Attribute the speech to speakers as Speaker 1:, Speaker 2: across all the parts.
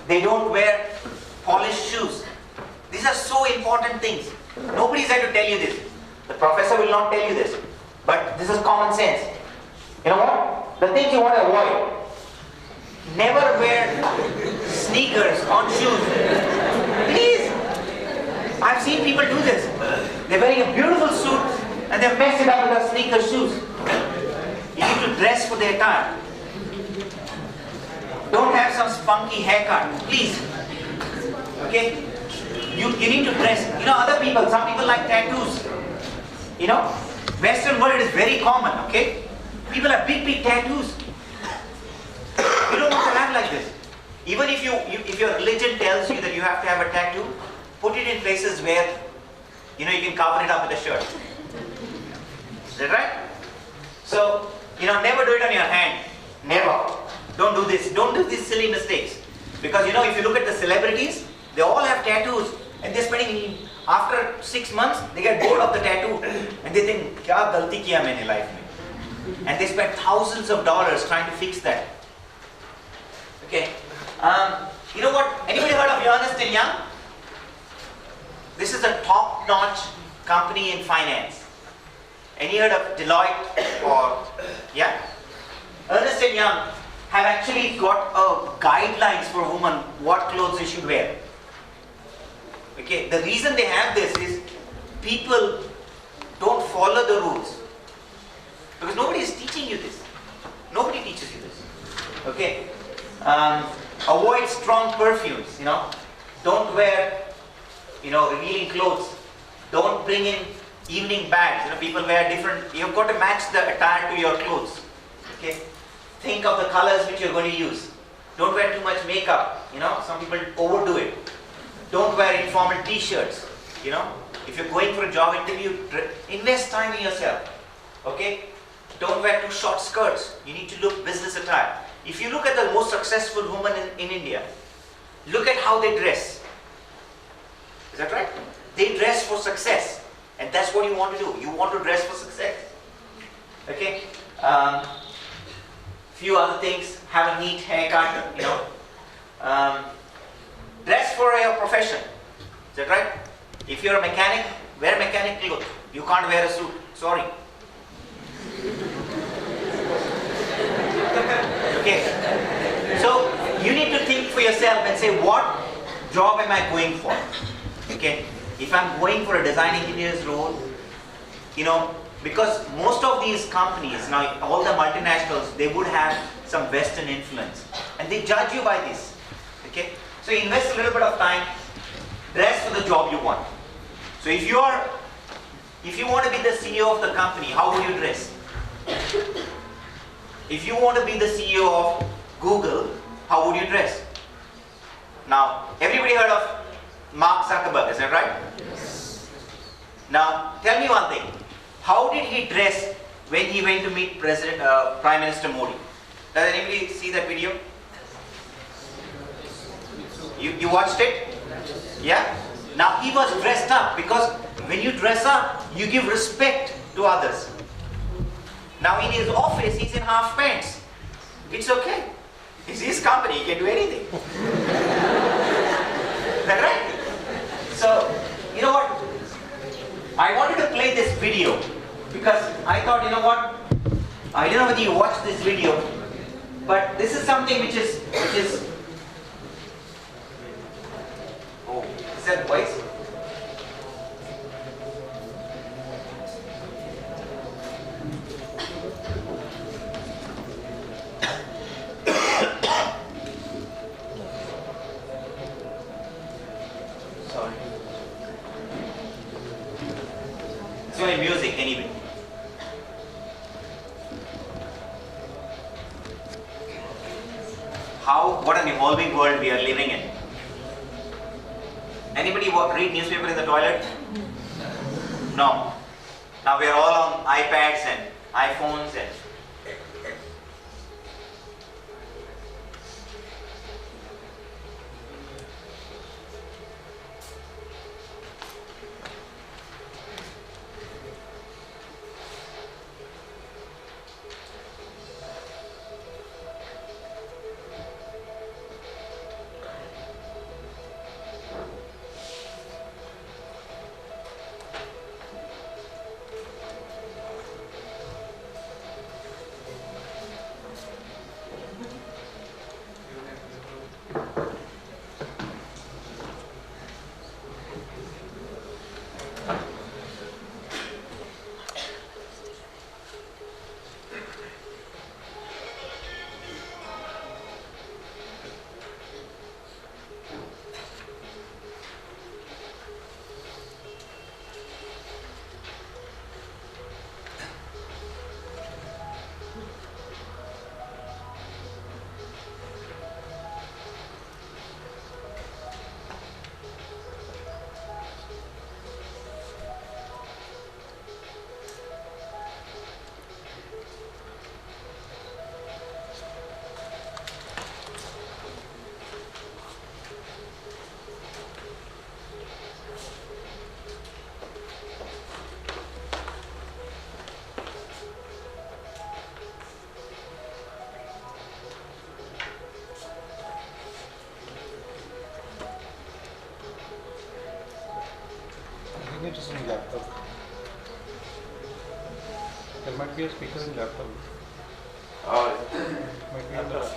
Speaker 1: They don't wear polished shoes. These are so important things. Nobody's there to tell you this. The professor will not tell you this. But this is common sense. You know what? The things you want to avoid. Never wear sneakers on shoes. Please. I've seen people do this. They're wearing a beautiful suit and they mess it up with their sneaker shoes. You need to dress for the attire. Don't have some spunky haircut, please. Okay? You need to dress. You know, other people, some people like tattoos. You know, Western world is very common, okay? People have big, big tattoos. You don't want to have like this. Even if your religion tells you that you have to have a tattoo, put it in places where, you know, you can cover it up with a shirt. Is that right? So, you know, never do it on your hand. Never. Don't do this. Don't do these silly mistakes. Because, you know, if you look at the celebrities, they all have tattoos. And they're spending, after 6 months, they get bored of the tattoo. And they think, kya galti kiya maine life mein? And they spend thousands of dollars trying to fix that. Okay. You know what? Anybody heard of Ernst & Young? This is a top-notch company in finance. Any heard of Deloitte or, yeah? Ernst & Young have actually got guidelines for women what clothes they should wear. Okay, the reason they have this is people don't follow the rules. Because nobody is teaching you this. Nobody teaches you this. Okay. Avoid strong perfumes, you know. Don't wear, you know, revealing clothes. Don't bring in evening bags. You know, people wear different, you've got to match the attire to your clothes. Okay. Think of the colors which you're going to use. Don't wear too much makeup. You know, some people overdo it. Don't wear informal t-shirts. You know, if you're going for a job interview, invest time in yourself. Okay. Don't wear too short skirts. You need to look business attire. If you look at the most successful women in India, look at how they dress. Is that right? They dress for success. And that's what you want to do. You want to dress for success. Okay? Few other things. Have a neat haircut, you know. Dress for your profession. Is that right? If you're a mechanic, wear mechanic clothes. You can't wear a suit. Sorry. Okay. So you need to think for yourself and say, what job am I going for? Okay. If I'm going for a design engineer's role, you know, because most of these companies, now all the multinationals, they would have some Western influence. And they judge you by this. Okay. So invest a little bit of time, dress for the job you want. So if you want to be the CEO of the company, how would you dress? If you want to be the CEO of Google, how would you dress? Now, everybody heard of Mark Zuckerberg, is that right? Yes. Now, tell me one thing. How did he dress when he went to meet Prime Minister Modi? Does anybody see that video? You watched it? Yeah? Now, he was dressed up because when you dress up, you give respect to others. Now in his office, he's in half pants. It's okay. It's his company, he can do anything. Is that right? So, you know what? I wanted to play this video because I thought, you know what? I don't know whether you watched this video, but this is something which is oh, is that voice? It's only music anyway. What an evolving world we are living in. Anybody read newspaper in the toilet? No. Now we are all on iPads and iPhones and
Speaker 2: speakers in laptop. There might be a speaker in laptop. Might be in the laptop.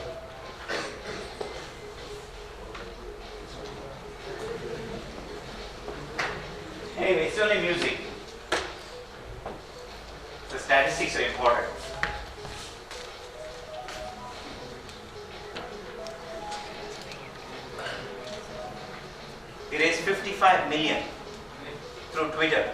Speaker 1: Anyway, it's only music. The statistics are important. It is 55 million through Twitter.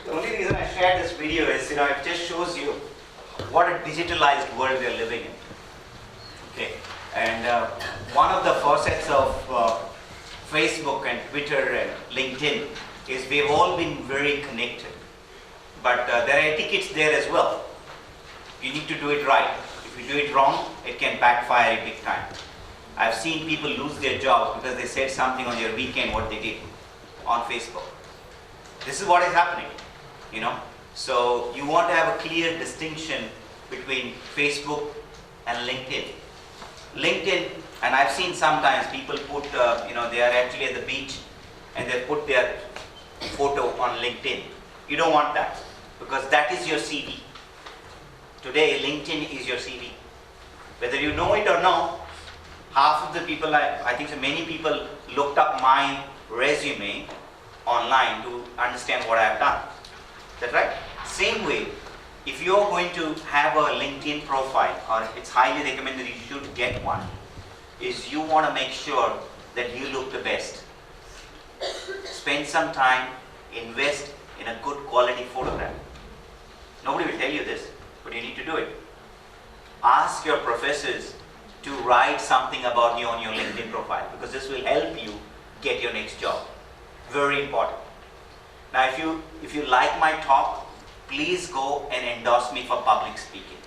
Speaker 1: The only reason I shared this video is, it just shows you what a digitalized world we are living in. Okay, and one of the facets of Facebook and Twitter and LinkedIn is we've all been very connected. But there are etiquettes there as well. You need to do it right. If you do it wrong, it can backfire big time. I've seen people lose their jobs because they said something on their weekend what they did on Facebook. This is what is happening, So you want to have a clear distinction between Facebook and LinkedIn. LinkedIn, and I've seen sometimes people put, they are actually at the beach and they put their photo on LinkedIn. You don't want that because that is your CV. Today, LinkedIn is your CV. Whether you know it or not, half of the people, I think so many people looked up my resume online to understand what I have done. Is that right? Same way, if you are going to have a LinkedIn profile, or it's highly recommended you should get one, is you want to make sure that you look the best. Spend some time, invest in a good quality photograph. Nobody will tell you this, but you need to do it. Ask your professors to write something about you on your LinkedIn profile, because this will help you get your next job. Very important. Now, if you like my talk, please go and endorse me for public speaking.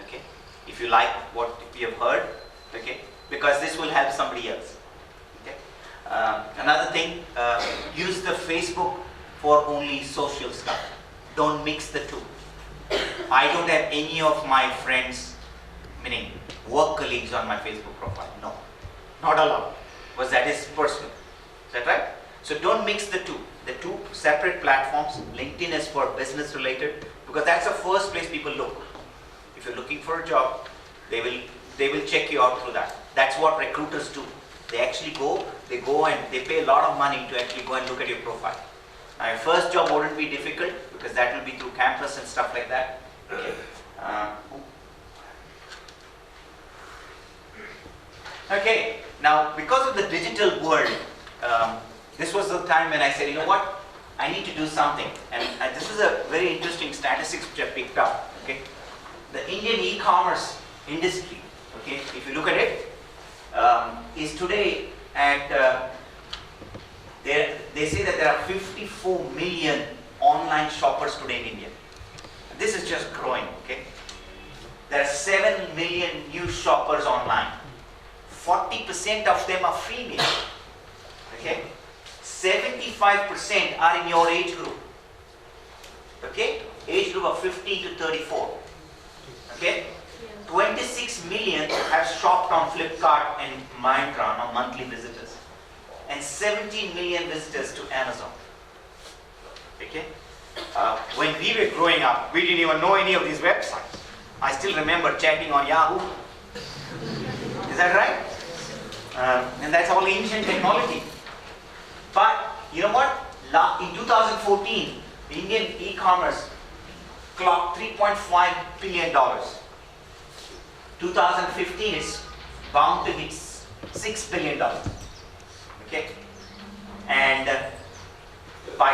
Speaker 1: Okay? If you like what you have heard, okay? Because this will help somebody else. Okay? Another thing, use the Facebook for only social stuff. Don't mix the two. I don't have any of my friends, meaning work colleagues, on my Facebook profile. No, not allowed, because that is personal. Is that right? So don't mix the two. The two separate platforms. LinkedIn is for business related, because that's the first place people look. If you're looking for a job, they will check you out through that. That's what recruiters do. They actually go and they pay a lot of money to actually go and look at your profile. Now, your first job wouldn't be difficult because that will be through campus and stuff like that. Okay. Okay. Now, because of the digital world, this was the time when I said, you know what, I need to do something. And this is a very interesting statistics which I picked up. Okay, the Indian e-commerce industry, okay, if you look at it, is today at they say that there are 54 million online shoppers today in India. This is just growing. Okay, there are 7 million new shoppers online. 40% of them are female. Okay. 75% are in your age group. Okay? Age group of 15 to 34. Okay? 26 million have shopped on Flipkart and Myntra on monthly visitors, and 17 million visitors to Amazon. Okay? When we were growing up, we didn't even know any of these websites. I still remember chatting on Yahoo. Is that right? And that's all ancient technology. But you know what? In 2014, the Indian e-commerce clocked $3.5 billion. 2015 is bound to hit $6 billion. Okay? And by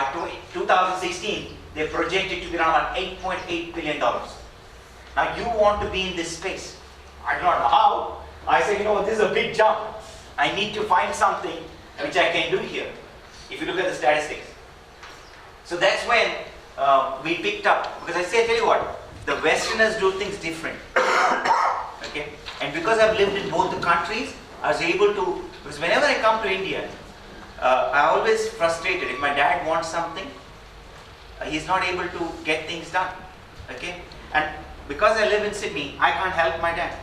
Speaker 1: 2016, they projected to be around $8.8 billion. Now you want to be in this space. I don't know how. I said, you know, this is a big jump. I need to find something which I can do here. If you look at the statistics. So that's when we picked up, because I say, I tell you what, the Westerners do things different. Okay? And because I've lived in both the countries, I was able to, because whenever I come to India, I always frustrated. If my dad wants something, he's not able to get things done. Okay? And because I live in Sydney, I can't help my dad.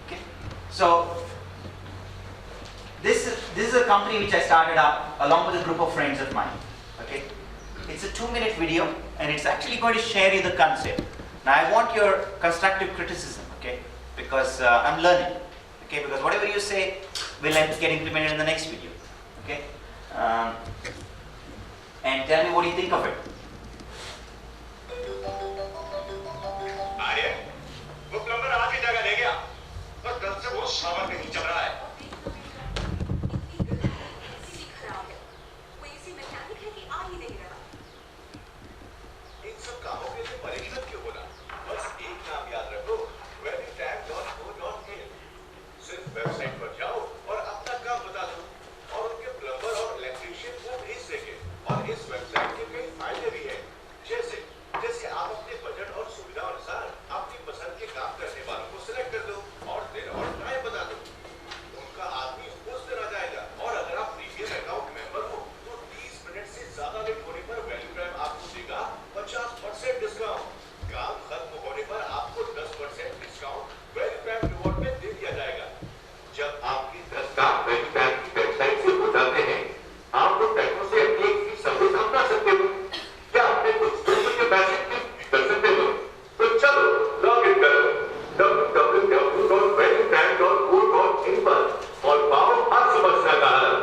Speaker 1: Okay? So this is a company which I started up along with a group of friends of mine. Okay? It's a 2-minute video, and it's actually going to share you the concept. Now I want your constructive criticism, okay? Because I'm learning, okay? Because whatever you say will get implemented in the next video, okay? And tell me what you think of it.
Speaker 3: आर्य, वो plumber आज ही जगह ले गया, और कल से वो shower नहीं चल रहा है। इन सब कामों के लिए परेशान क्यों होना? बस एक नाम याद रखो, weddingtag.co.in। सिर्फ वेबसाइट पर जाओ और अपना काम बता दो, और उनके प्लम्बर और इलेक्ट्रीशियन को भेज देंगे। और इस वेबसाइट के कई फायदे भी हैं, जैसे आप अपने बजट और सुविधा अनुसार अपनी पसंद के काम करने वालों को सिलेक्ट कर दो और दिन और टाइम बता दो। उनका आदमी उस दिन आ जाएगा, और अगर आप प्रीमियम अकाउंट मेंबर हो तो 30 मिनट से ज्यादा लेट होने पर वैल्यू टाइम आपको देगा 50% डिस्काउंट। काम खत्म होने पर आपको 10% डिस्काउंट वैल्यू टाइम रिवॉर्ड में दे दिया जाएगा। जब आपकी 10 काम वैल्यू टाइम की वेबसाइट से हो जाते हैं, आप तो टैक्सों से अपनी एक फीस सर्विस अपना सकते हो। क्या आपने कुछ के पैसे कर सकते हो? तो चलो लॉग इन करो www.valuetime.co.in पर और पाओ हर समस्या का हल।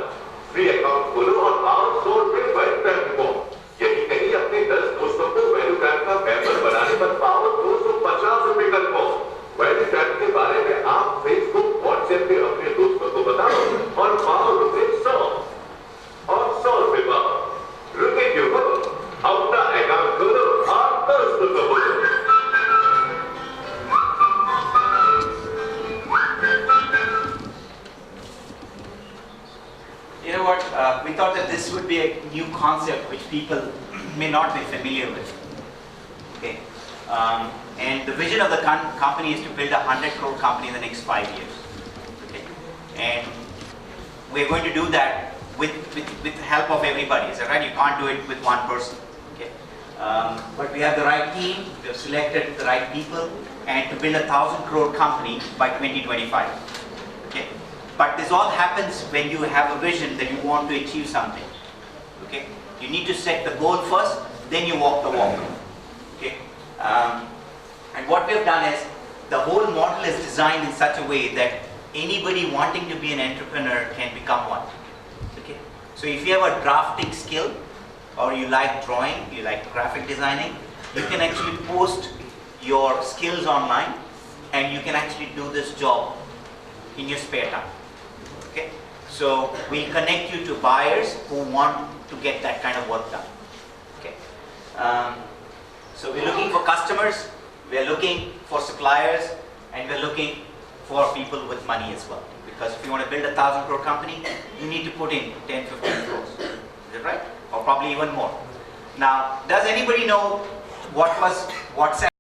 Speaker 3: फ्री अकाउंट खोलो और पाओ 100 रुपए वैल्यू टाइम रिवॉर्ड। यही नहीं, अपने 10 दोस्तों को वैल्यू टाइम का मेंबर बनाने पर पाओ 250 रुपए का रिवॉर्ड। वैल्यू टाइम के बारे में आप फेसबुक, व्हाट्सएप पे अपने दोस्तों को बताओ और पाओ रुपए 100 और 100 रुपए पाओ। रुपए क्यों हो? अपना अकाउंट खोलो और दोस्तों को बोलो।
Speaker 1: You know what? We thought that this would be a new concept which people may not be familiar with. Okay, and the vision of the company is to build a 100 crore company in the next 5 years. Okay, and we're going to do that with the help of everybody. Is that right? You can't do it with one person. Okay, but we have the right team. We have selected the right people, and to build a 1,000 crore company by 2025. Okay. But this all happens when you have a vision that you want to achieve something. Okay? You need to set the goal first, then you walk the walk. Okay? And what we have done is, the whole model is designed in such a way that anybody wanting to be an entrepreneur can become one. Okay? So if you have a drafting skill, or you like drawing, you like graphic designing, you can actually post your skills online, and you can actually do this job in your spare time. Okay, so we'll connect you to buyers who want to get that kind of work done. Okay, so we're looking for customers, we're looking for suppliers, and we're looking for people with money as well. Because if you want to build a 1,000 crore company, you need to put in 10, 15 crores. Is it right? Or probably even more. Now, does anybody know what was WhatsApp?